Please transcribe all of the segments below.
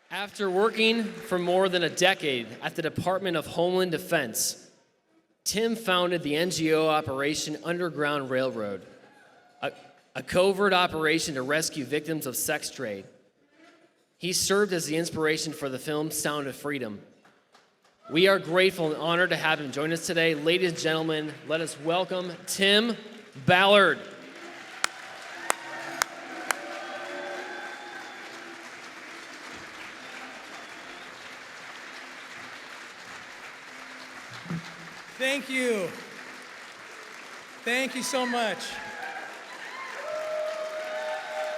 After working for more than a decade at the Department of Homeland Defense, Tim founded the NGO Operation Underground Railroad, a covert operation to rescue victims of sex trade. He served as the inspiration for the film Sound of Freedom. We are grateful and honored to have him join us today. Ladies and gentlemen, let us welcome Tim Ballard. Thank you. Thank you so much.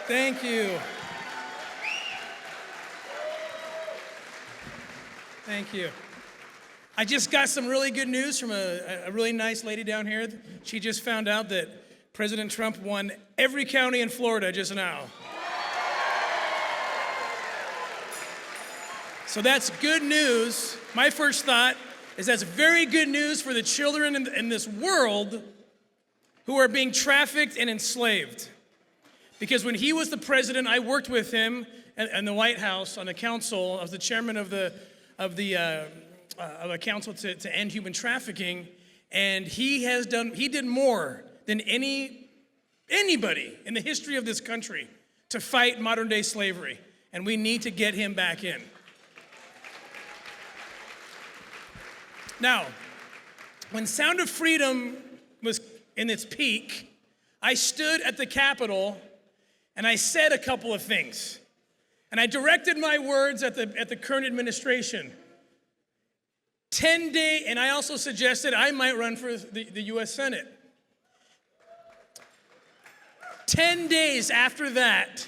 Thank you. Thank you. I just got some really good news from a really nice lady down here. She just found out that President Trump won every county in Florida just now. So that's good news. My first thought is that's very good news for the children in this world who are being trafficked and enslaved. Because when he was the president, I worked with him in the White House on the council. I was the chairman of a council to end human trafficking, and he did more than anybody in the history of this country to fight modern day slavery, and we need to get him back in. Now, when Sound of Freedom was in its peak, I stood at the Capitol and I said a couple of things. And I directed my words at the current administration. 10-day, and I also suggested I might run for the U.S. Senate. 10 days after that,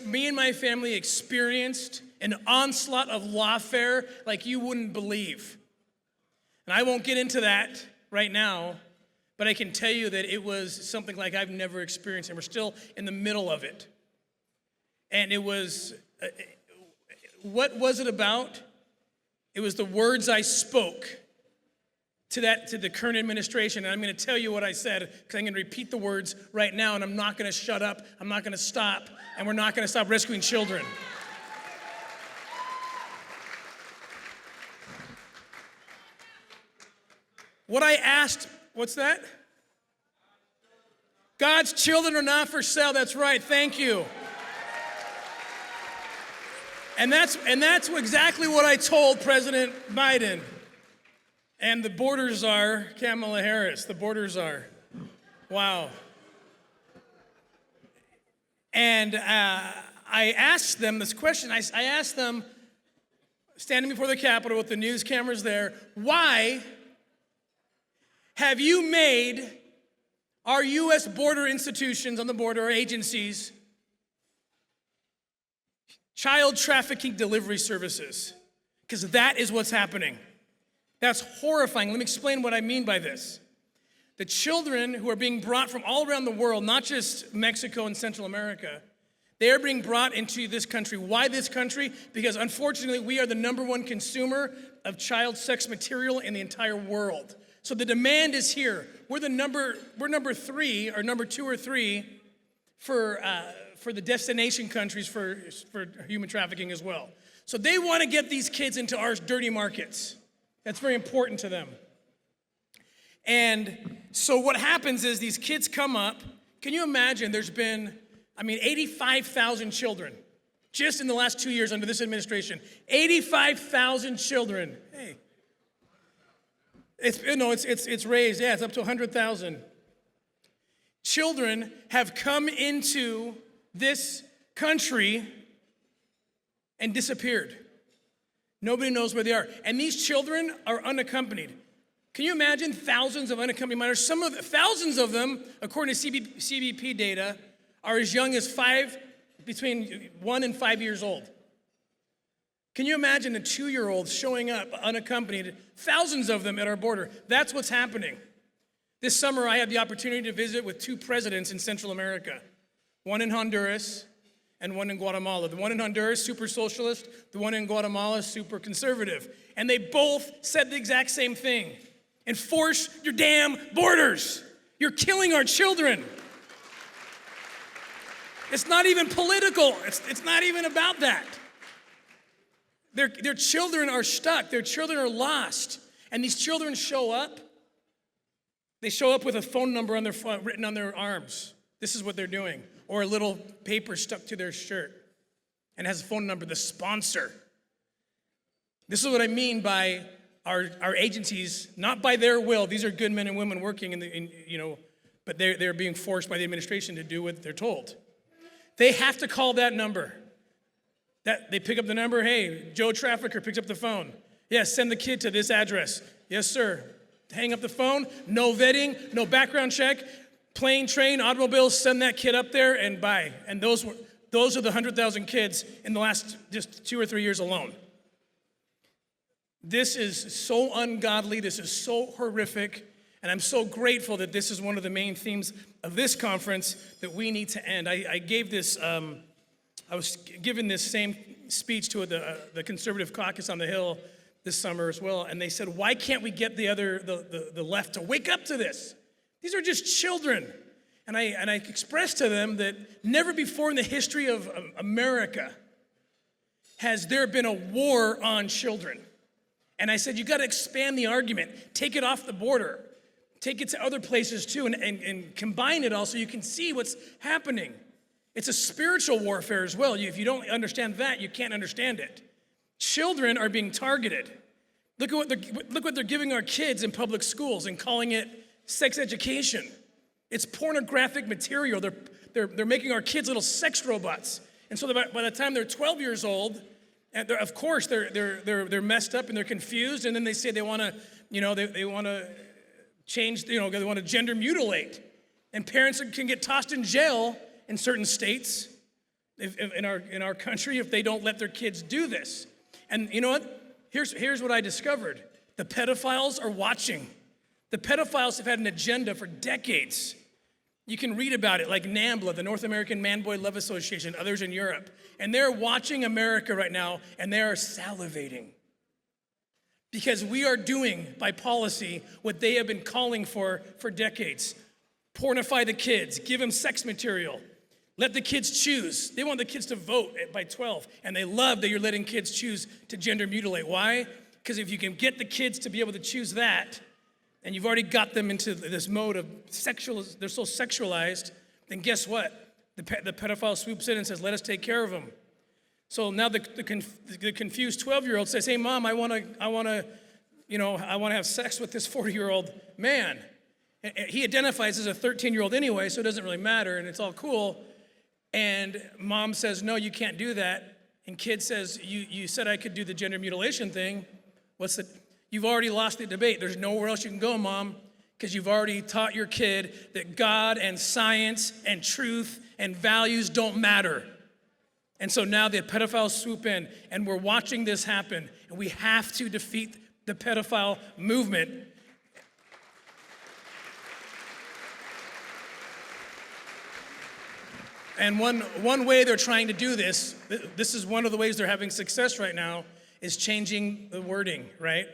me and my family experienced an onslaught of lawfare like you wouldn't believe. And I won't get into that right now, but I can tell you that it was something like I've never experienced, and we're still in the middle of it. And it was, what was it about? It was the words I spoke to the current administration, and I'm going to tell you what I said, because I'm going to repeat the words right now, and I'm not going to shut up, I'm not going to stop, and we're not going to stop rescuing children. What I asked, what's that? God's children are not for sale. That's right. Thank you. And that's exactly what I told President Biden and the border czar, Kamala Harris, the border czar. Wow. And I asked them this question. I asked them, standing before the Capitol with the news cameras there, why have you made our U.S. border institutions on the border, our agencies, child trafficking delivery services? Because that is what's happening. That's horrifying. Let me explain what I mean by this. The children who are being brought from all around the world, not just Mexico and Central America, they are being brought into this country. Why this country? Because unfortunately, we are the #1 consumer of child sex material in the entire world. So the demand is here. We're number 3 or number 2 or 3 for the destination countries for human trafficking as well. So they want to get these kids into our dirty markets. That's very important to them. And so what happens is these kids come up. Can you imagine? There's been, 85,000 children just in the last 2 years under this administration. 85,000 children. Hey. It's raised, it's up to 100,000. Children have come into this country and disappeared. Nobody knows where they are. And these children are unaccompanied. Can you imagine thousands of unaccompanied minors? Thousands of them, according to CBP data, are as young as between 1 and 5 years old. Can you imagine a 2-year-old showing up unaccompanied, thousands of them at our border? That's what's happening. This summer, I had the opportunity to visit with 2 presidents in Central America, one in Honduras and one in Guatemala. The one in Honduras, super socialist, the one in Guatemala, super conservative. And they both said the exact same thing. Enforce your damn borders. You're killing our children. It's not even political. It's not even about that. Their children are stuck. Their children are lost. And these children show up. They show up with a phone number on their phone, written on their arms. This is what they're doing. Or a little paper stuck to their shirt and has a phone number, the sponsor. This is what I mean by our agencies, not by their will. These are good men and women working but they're being forced by the administration to do what they're told. They have to call that number. They pick up the number. Hey, Joe Trafficker picks up the phone. Yes, send the kid to this address. Yes, sir. Hang up the phone. No vetting, no background check. Plane, train, automobiles, send that kid up there and bye. And those are the 100,000 kids in the last just 2 or 3 years alone. This is so ungodly. This is so horrific. And I'm so grateful that this is one of the main themes of this conference that we need to end. I gave this, I was given this same speech to the conservative caucus on the Hill this summer as well. And they said, why can't we get the left to wake up to this? These are just children. And I expressed to them that never before in the history of America has there been a war on children. And I said, you got to expand the argument. Take it off the border. Take it to other places too and combine it all so you can see what's happening. It's a spiritual warfare as well. If you don't understand that, you can't understand it. Children are being targeted. Look what they're giving our kids in public schools and calling it sex education. It's pornographic material. They're making our kids little sex robots. And so by the time they're 12 years old, and of course they're messed up and they're confused, and then they say they want to, they want to change, they want to gender mutilate. And parents can get tossed in jail in certain states in our country if they don't let their kids do this. And you know what? Here's what I discovered. The pedophiles are watching. The pedophiles have had an agenda for decades. You can read about it, like NAMBLA, the North American Man-Boy Love Association, others in Europe. And they're watching America right now, and they are salivating. Because we are doing, by policy, what they have been calling for decades. Pornify the kids, give them sex material. Let the kids choose. They want the kids to vote by 12, and they love that you're letting kids choose to gender mutilate. Why? Because if you can get the kids to be able to choose that, and you've already got them into this mode of they're so sexualized, then guess what? The pedophile swoops in and says, let us take care of them. So now the confused 12-year-old says, hey, Mom, I want to have sex with this 40-year-old man. He identifies as a 13-year-old anyway, so it doesn't really matter, and it's all cool. And Mom says, no, you can't do that. And kid says, you said I could do the gender mutilation thing. You've already lost the debate. There's nowhere else you can go, Mom, because you've already taught your kid that God and science and truth and values don't matter. And so now the pedophiles swoop in, and we're watching this happen, and we have to defeat the pedophile movement. And one way they're trying to do this is one of the ways they're having success right now, is changing the wording, right?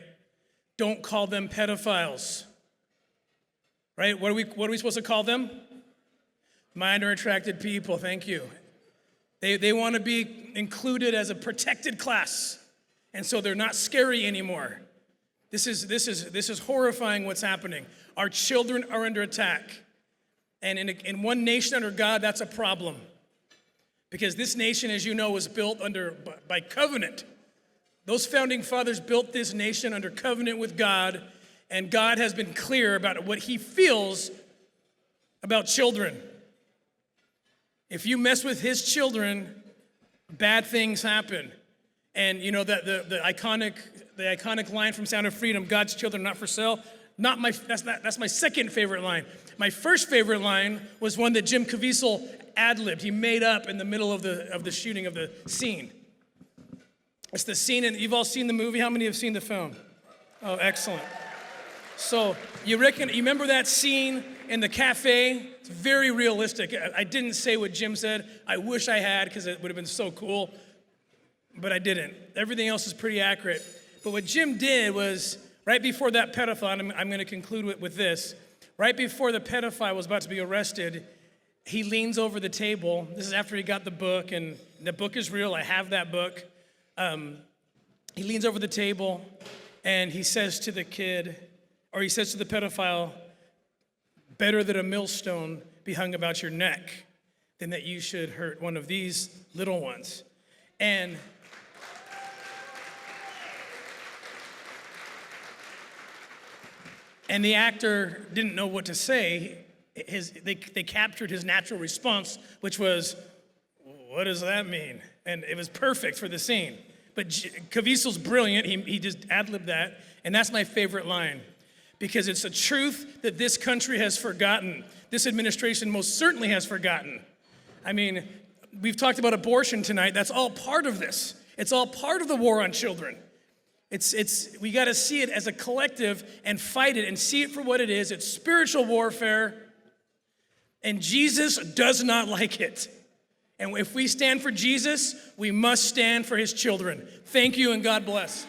Don't call them pedophiles, right? What are we supposed to call them? Minor-attracted people, thank you. They want to be included as a protected class, and so they're not scary anymore. This is horrifying what's happening. Our children are under attack. And in one nation under God, that's a problem. Because this nation, as you know, was built by covenant. Those founding fathers built this nation under covenant with God, and God has been clear about what he feels about children. If you mess with his children, bad things happen. And you know that the iconic line from Sound of Freedom, God's children not for sale. That's my second favorite line. My first favorite line was one that Jim Caviezel ad-libbed. He made up in the middle of the shooting of the scene. It's the scene, and you've all seen the movie. How many have seen the film? Oh, excellent. So you remember that scene in the cafe? It's very realistic. I didn't say what Jim said. I wish I had, because it would have been so cool, but I didn't. Everything else is pretty accurate. But what Jim did was, right before that pedophile, I'm going to conclude with this. Right before the pedophile was about to be arrested, he leans over the table. This is after he got the book, and the book is real. I have that book. he leans over the table and he says to the kid, or he says to the pedophile, better that a millstone be hung about your neck than that you should hurt one of these little ones. And the actor didn't know what to say. They captured his natural response, which was, what does that mean? And it was perfect for the scene. But Caviezel's brilliant. He just ad-libbed that. And that's my favorite line, because it's a truth that this country has forgotten. This administration most certainly has forgotten. I mean, we've talked about abortion tonight. That's all part of this. It's all part of the war on children. We got to see it as a collective and fight it and see it for what it is. It's spiritual warfare, and Jesus does not like it. And if we stand for Jesus, we must stand for his children. Thank you, and God bless.